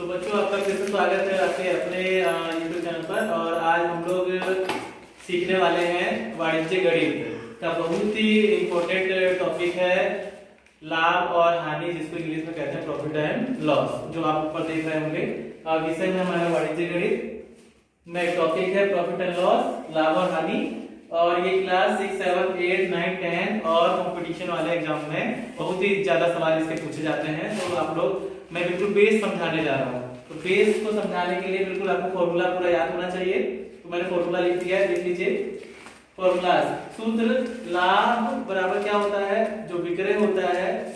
तो बच्चों आपका फिर से स्वागत है आपके अपने यूट्यूब चैनल पर। और आज हम लोग सीखने वाले हैं वाणिज्य गणित का बहुत ही इम्पोर्टेंट टॉपिक है, लाभ और हानि, जिसको इंग्लिश में कहते हैं प्रॉफिट एंड लॉस, जो आप ऊपर देख रहे होंगे। विषय में हमारा वाणिज्य गणित में टॉपिक है प्रॉफिट एंड लॉस, लाभ और हानि। और ये क्लास 6, 7, 8, 9, 10 और कंपटीशन वाले एग्जाम में बहुत ही ज्यादा सवाल इसके पूछे जाते हैं। तो आप लोग, मैं बिल्कुल बेस समझाने जा रहा हूँ। तो बेस को समझाने के लिए बिल्कुल आपको फॉर्मूला पूरा याद होना चाहिए। तो मैंने फॉर्मूला लिख दिया है, देख लीजिए। फॉर्मूला सूत्र, लाभ बराबर क्या होता है, जो विक्रय होता है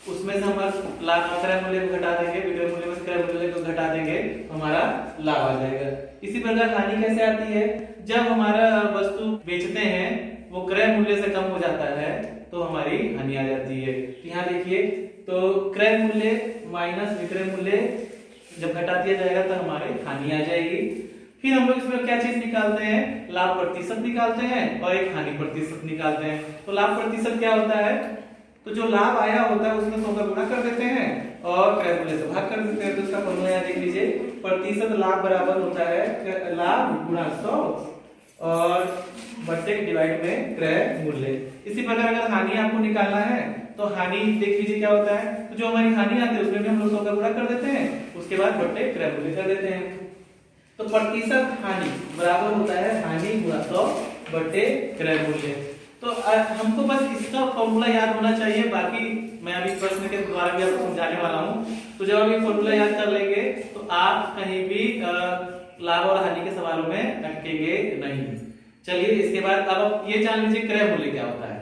उसमें से हम लाभ क्रय मूल्य को घटा देंगे, विक्रय मूल्य में से क्रय मूल्य को घटा देंगे तो हमारा लाभ आ जाएगा। इसी प्रकार हानि कैसे आती है, जब हमारा वस्तु बेचते हैं वो क्रय मूल्य से कम हो जाता है तो हमारी हानि आ जाती है। तो यहाँ देखिए, तो क्रय मूल्य माइनस विक्रय मूल्य जब घटा दिया जाएगा तो हमारी हानि आ जाएगी। फिर हम लोग इसमें क्या चीज निकालते हैं, लाभ प्रतिशत निकालते हैं और एक हानि प्रतिशत निकालते हैं। तो लाभ प्रतिशत क्या होता है, तो जो लाभ आया होता है उसमें 100 का गुणा कर देते हैं और क्रय मूल्य से भाग कर देते हैं। तो इसका फॉर्मूला यहाँ देख लीजिए, प्रतिशत लाभ बराबर होता है लाभ गुणा 100 और बट्टे के डिवाइड में क्रय मूल्य। इसी प्रकार अगर हानि आपको निकालना है तो हानि देख लीजिए क्या होता है, तो जो हमारी हानि आती है उसमें भी हम लोग 100 का गुणा कर देते हैं, उसके बाद बट्टे क्रय मूल्य कर देते हैं। तो प्रतिशत हानि बराबर होता है हानि गुणा 100 बट्टे क्रय मूल्य। तो हमको बस इसका फॉर्मूला याद होना चाहिए, बाकी मैं अभी प्रश्न के द्वारा भी आपको समझाने वाला हूँ। तो जब आप ये फॉर्मूला याद कर लेंगे तो आप कहीं भी लाभ और हानि के सवालों में अटकेंगे नहीं। चलिए, इसके बाद अब आप ये जान लीजिए क्रय मूल्य क्या होता है।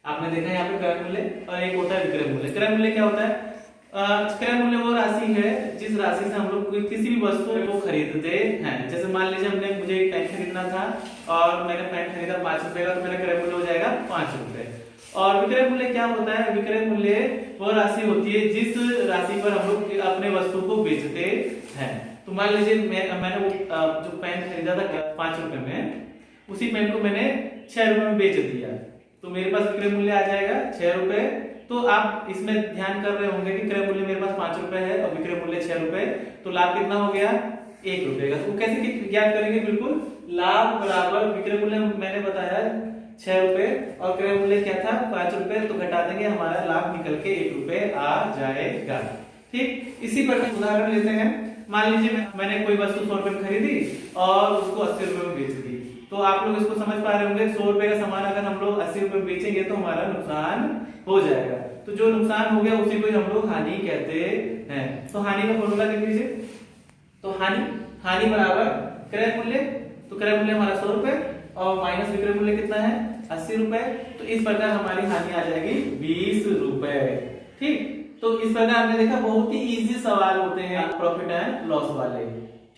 आपने देखा है यहाँ पे क्रय मूल्य और एक होता है विक्रय मूल्य। क्रय मूल्य क्या होता है, क्रय मूल्य वो राशि है जिस राशि से हम लोग किसी भी वस्तु को खरीदते हैं। जैसे मान लीजिए हमने मुझे एक पेन खरीदना था और मैंने पेन खरीदा 5 रुपए का, तो मेरा क्रय मूल्य हो जाएगा 5 रुपए। और विक्रय मूल्य क्या होता है, विक्रय मूल्य वो राशि होती है जिस राशि पर हम लोग अपने वस्तु को बेचते हैं। तो मान लीजिए मैंने वो जो पेन खरीदा था 5 रुपए में, उसी पेन को मैंने 6 रुपए में बेच दिया, तो मेरे पास विक्रय मूल्य आ जाएगा 6 रुपए। तो आप इसमें ध्यान कर रहे होंगे कि क्रय मूल्य मेरे पास 5 रुपए है और विक्रय मूल्य 6 रुपए, तो लाभ कितना हो गया 1 रुपए का। तो कैसे ज्ञात करेंगे, बिल्कुल लाभ बराबर विक्रय मूल्य मैंने बताया 6 रुपए और क्रय मूल्य क्या था 5 रुपए, तो घटा देंगे, हमारा लाभ निकल के 1 रुपए आ जाएगा। ठीक, इसी प्रकार उदाहरण लेते हैं। मान लीजिए मैंने कोई वस्तु 100 रुपए में खरीदी और उसको 80 रुपए में बेच दी। तो आप लोग इसको समझ पा रहे होंगे, 100 रुपए का सामान अगर हम लोग 80 रुपए में बेचेंगे तो हमारा नुकसान हो जाएगा। तो जो नुकसान हो गया उसी को हम लोग हानि कहते हैं। तो हानि का फॉर्मूला लिख लीजिए। तो हानि बराबर क्रय मूल्य, तो क्रय मूल्य हमारा 100 रुपए और माइनस विक्रय मूल्य कितना है 80 रुपए। तो इस प्रकार हमारी हानि आ जाएगी 20 रुपए। ठीक, तो इस प्रकार आपने देखा बहुत ही इजी सवाल होते हैं प्रॉफिट एंड लॉस वाले।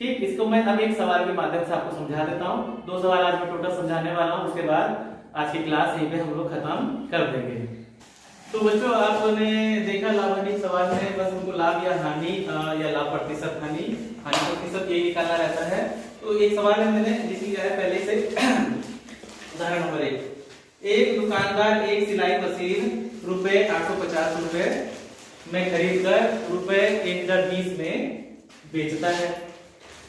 ठीक, इसको मैं अब एक सवाल के माध्यम से आपको समझा देता हूँ। 2 सवाल आज मैं टोटल समझाने वाला हूँ, उसके बाद आज की क्लास यहीं पे हम लोग खत्म कर देंगे। तो बच्चों, आपने देखा लाभ हानि सवाल में बस उनको लाभ या हानि या लाभ प्रतिशत हानि प्रतिशत यही निकालना रहता है। तो एक सवाल है मैंने लिख लिया है पहले से। उदाहरण नंबर 1, एक दुकानदार एक सिलाई मशीन रुपए 850 रुपए में खरीद कर रुपए 1020 में बेचता है।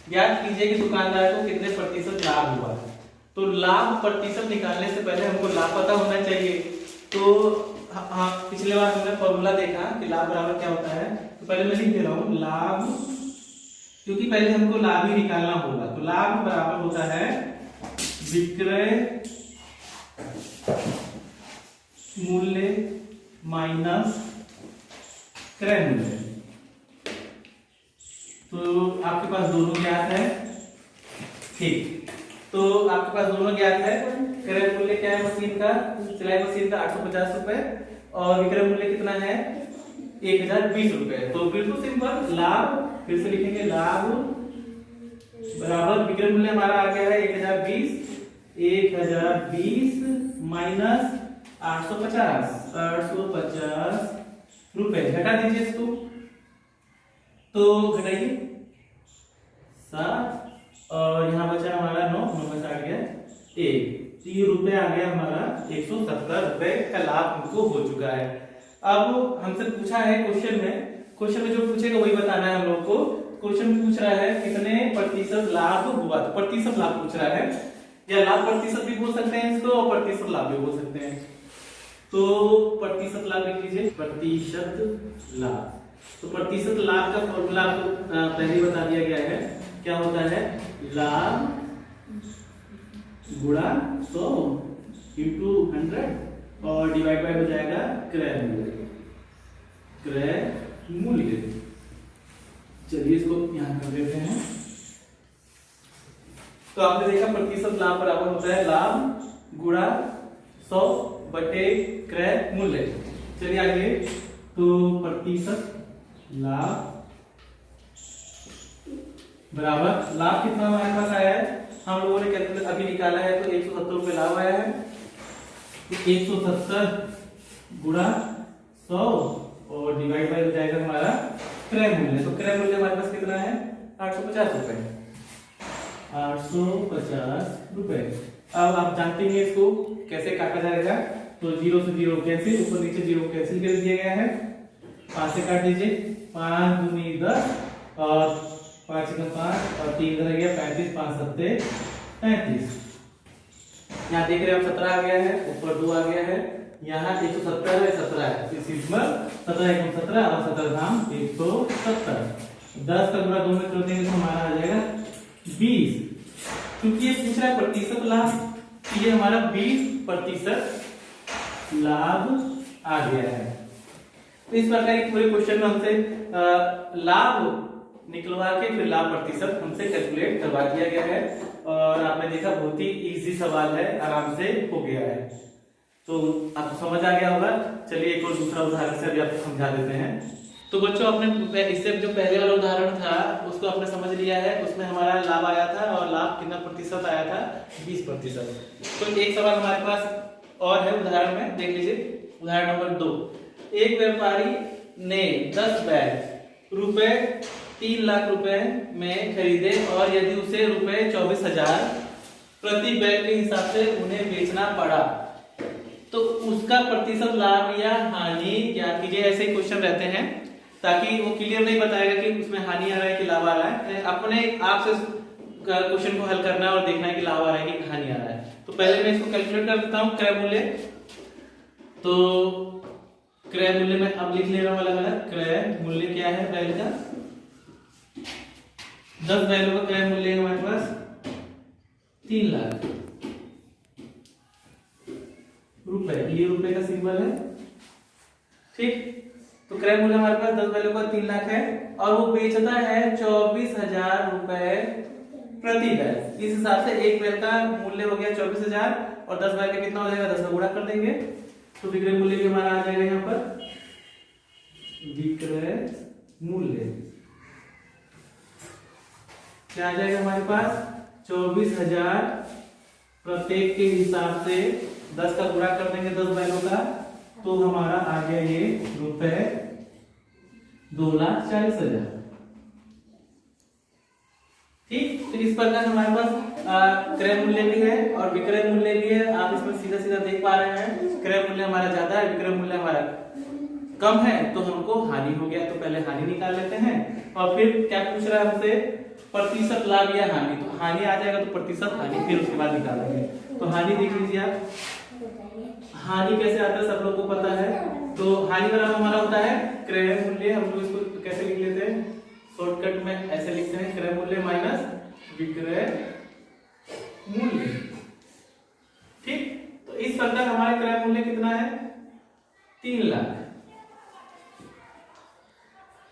ज्ञात कीजिए कि दुकानदार को कितने प्रतिशत लाभ हुआ। तो लाभ प्रतिशत निकालने से पहले हमको लाभ पता होना चाहिए। तो हाँ, पिछले बार हमने फॉर्मूला देखा कि लाभ बराबर क्या होता है। तो पहले मैं लिख दे रहा हूँ लाभ, क्योंकि पहले हमको लाभ ही निकालना होगा। तो लाभ बराबर होता है विक्रय मूल्य माइनस क्रय मूल्य। तो आपके पास दोनों ज्ञात है। ठीक, तो आपके पास दोनों ज्ञात है। क्रय मूल्य क्या है मशीन का, सिलाई मशीन का 850 रुपए और विक्रय मूल्य कितना है 1020 रुपए। तो बिल्कुल सिंपल, लाभ फिर से लिखेंगे, लाभ बराबर विक्रय मूल्य हमारा आ गया है 1020 माइनस 850 रुपए। घटा दीजिए इसको, तो घटाइए 7 और यहाँ बचा हमारा 9 में से आ गया 1, तो ये रुपए आ गया हमारा 170 रुपए का लाभ हमको हो चुका है। अब हमसे पूछा है क्वेश्चन में जो पूछेगा वही बताना है हम लोग को क्वेश्चन पूछ रहा है कितने प्रतिशत लाभ हुआ, तो प्रतिशत लाभ पूछ रहा है, या लाभ प्रतिशत भी बोल सकते हैं इसको और प्रतिशत लाभ भी बोल सकते हैं। तो प्रतिशत लाभ लिख लीजिए, प्रतिशत लाभ। तो प्रतिशत लाभ का फॉर्मूला आपको पहले ही बता दिया गया है, क्या होता है, लाभ गुणा 100 इंटू 100 और डिवाइड बाय हो जाएगा क्रय मूल्य, क्रय मूल्य। चलिए इसको यहाँ कर देते हैं। तो आपने देखा प्रतिशत लाभ बराबर होता है लाभ गुणा 100 बटे क्रय मूल्य। चलिए आगे, तो प्रतिशत लाभ बराबर, लाभ कितना हमारे पास आया है, हम लोगों ने कैलकुलेट अभी निकाला है, तो 170 रुपए लाभ आया है। तो 170 गुणा 100 और डिवाइड बाय हो जाएगा हमारा क्रय मूल्य। तो क्रय मूल्य हमारे पास कितना है, 850 रुपए, 850 रुपए। अब आप जानते हैं इसको कैसे काटा जाएगा, तो 0 से 0 कैंसिल, ऊपर नीचे 0 कैंसिल कर दिया गया है, 5 से काट लीजिए, 5 दूनी 10 और 5 का 5 और 3 रह गया 35, 5 सत्ते 35। यहाँ देख रहे हैं आप 17 आ गया है, ऊपर 2 आ गया है, यहाँ 170 है, 17 है, इस इसमें 17 1 17 और 17 धाम 170। 10 का गुणा 2 में कर देंगे तो हमारा आ जाएगा 20। क्योंकि ये पूछ रहा है प्रतिशत लाभ, ये हमारा 20% लाभ आ गया है। तो इस प्रकार के पूरे क्वेश्चन में हमसे लाभ निकलवा के फिर लाभ प्रतिशत हमसे कैलकुलेट करवा दिया गया है, और आपने देखा बहुत ही इजी सवाल है, आराम से हो गया है, तो आपको समझ आ गया होगा। चलिए एक और दूसरा उदाहरण से अभी आपको समझा देते हैं। तो बच्चों आपने इससे जो पहले वाला उदाहरण था उसको आपने समझ लिया है, उसमें हमारा लाभ आया था और लाभ कितना प्रतिशत आया था, 20%। तो एक सवाल हमारे पास और है उदाहरण में, देख लीजिए उदाहरण नंबर 2। एक व्यापारी ने 10 बैग रुपए 3 लाख रुपए में खरीदे और यदि उसे रुपए 24,000 प्रति बैग के हिसाब से उन्हें बेचना पड़ा तो उसका प्रतिशत लाभ या हानि क्या कीजिए। ऐसे क्वेश्चन रहते हैं ताकि वो क्लियर नहीं बताएगा कि उसमें हानि आ रहा है कि लाभ आ रहा है, अपने आप से क्वेश्चन को हल करना और देखना है कि लाभ आ रहा है कि हानि आ रहा है। तो पहले मैं इसको कैलकुलेट कर देता हूँ क्रय मूल्य। तो क्रय मूल्य में अब लिख ले रहा हूं अलग अलग। क्रय मूल्य क्या है बैल का, 10 बैलों का क्रय मूल्य है हमारे पास 3 लाख रुपए, ये रुपए का सिंबल है, ठीक। तो क्रय मूल्य हमारे पास 10 बैलों का 3 लाख है और वो बेचता है 24,000 रुपए प्रति बैल। इस हिसाब से एक बैल का मूल्य हो गया 24,000 और 10 बैल का कितना हो जाएगा, 10 का गुणा कर देंगे तो विक्रय मूल्य भी हमारा आ जाएगा यहाँ पर विक्रय मूल्य क्या आ जाएगा हमारे पास 24,000 प्रत्येक के हिसाब से 10 का गुणा कर देंगे 10 बैलों का, तो हमारा आ गया ये रुपए 2,40,000। ठीक, तो इस प्रकार हमारे पास क्रय मूल्य भी है और विक्रय मूल्य भी है। आप इसमें सीधा सीधा देख पा रहे हैं क्रय मूल्य हमारा ज्यादा है, विक्रय मूल्य हमारा कम है, तो हमको हानि हो गया। तो पहले हानि निकाल लेते हैं और फिर क्या पूछ रहा है हमसे, प्रतिशत लाभ या हानि। तो हानि आ जाएगा तो प्रतिशत हानि फिर उसके बाद निकालेंगे। तो हानि देख लीजिए आप, हानि कैसे आता है सब लोग को पता है। तो हानि बराबर हमारा होता है क्रय मूल्य, हम लोग इसको कैसे लिख लेते हैं, शॉर्टकट में ऐसे लिखते हैं क्रय मूल्य माइनस विक्रय मूल्य। ठीक, तो इस प्रकार हमारा क्रय मूल्य कितना है 3 लाख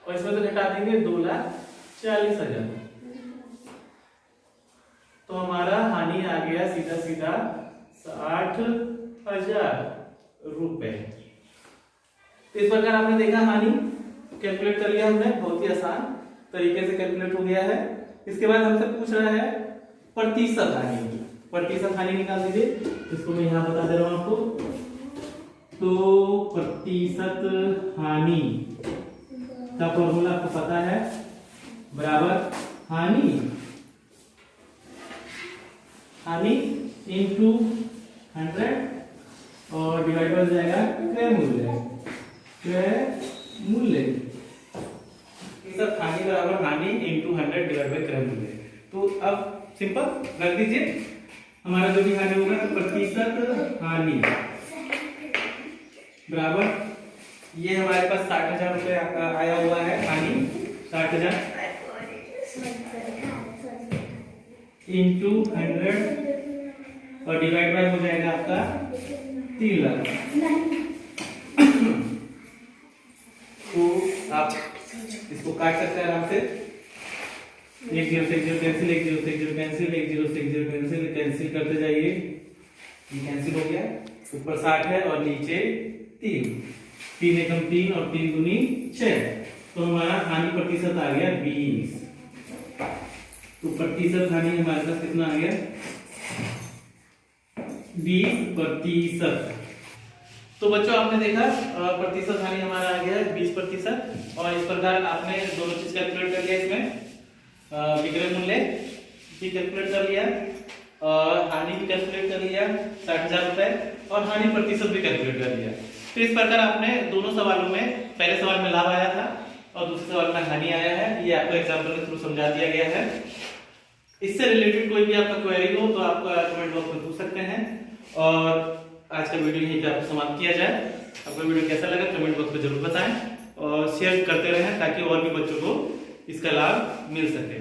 और इसमें से घटा देंगे 2,40,000, तो हमारा हानि आ गया सीधा सीधा 60,000 रुपए। इस प्रकार आपने देखा हानि कैलकुलेट कर लिया हमने, बहुत ही आसान तरीके से कैलकुलेट हो गया है। इसके बाद हमसे पूछ रहा है प्रतिशत हानि। प्रतिशत हानि निकाल दीजिए, इसको मैं यहां बता दे रहा हूं आपको। तो प्रतिशत हानि का फॉर्मूला आपको पता है, बराबर हानि इंटू 100 और डिवाइड हो जाएगा क्रय मूल्य। क्रय मूल्य सब हानि बराबर बराबर हानि इंटू 100 डिवाइड बाई क्रय मूल्य। तो अब सिंपल रख दीजिए, हमारा जो भी हानि होगा प्रतिशत हानि बराबर, ये हमारे पास 60,000 रुपये आया हुआ है हानि, 60,000 इंटू 100 और डिवाइड बाय हो जाएगा आपका 3 लाख। तो आप इसको काट सकते हैं आराम से, 1 0 से 1 0 कैंसिल, 1 0 से 1 0 कैंसिल, 1 0 से 1 0 कैंसिल, कैंसिल करते जाइए, ये कैंसिल हो गया। ऊपर 60 है और नीचे 3, 3 एकम 3 और 3 दूनी 6, तो हमारा हानि प्रतिशत आ गया 20। तो प्रतिशत हानि हमारे पास कितना आ गया 20%। तो बच्चों आपने देखा प्रतिशत हानि हमारा आ गया 20%। और इस प्रकार आपने दोनों चीज कैलकुलेट कर लिया, इसमें विक्रय मूल्य भी कैलकुलेट कर लिया और हानि भी कैलकुलेट कर लिया 60,000 रुपए, और हानि प्रतिशत भी कैलकुलेट कर लिया। तो इस प्रकार आपने दोनों सवालों में, पहले सवाल में लाभ आया था और दूसरे सवाल में हानि आया है, ये आपको एग्जांपल के थ्रू समझा दिया गया है। इससे रिलेटेड कोई भी आपका क्वेरी हो तो आप कमेंट बॉक्स में पूछ सकते हैं। और आज का वीडियो यहीं पे आपको समाप्त किया जाए। आपको वीडियो कैसा लगा कमेंट बॉक्स में जरूर बताएं और शेयर करते रहें ताकि और भी बच्चों को इसका लाभ मिल सके।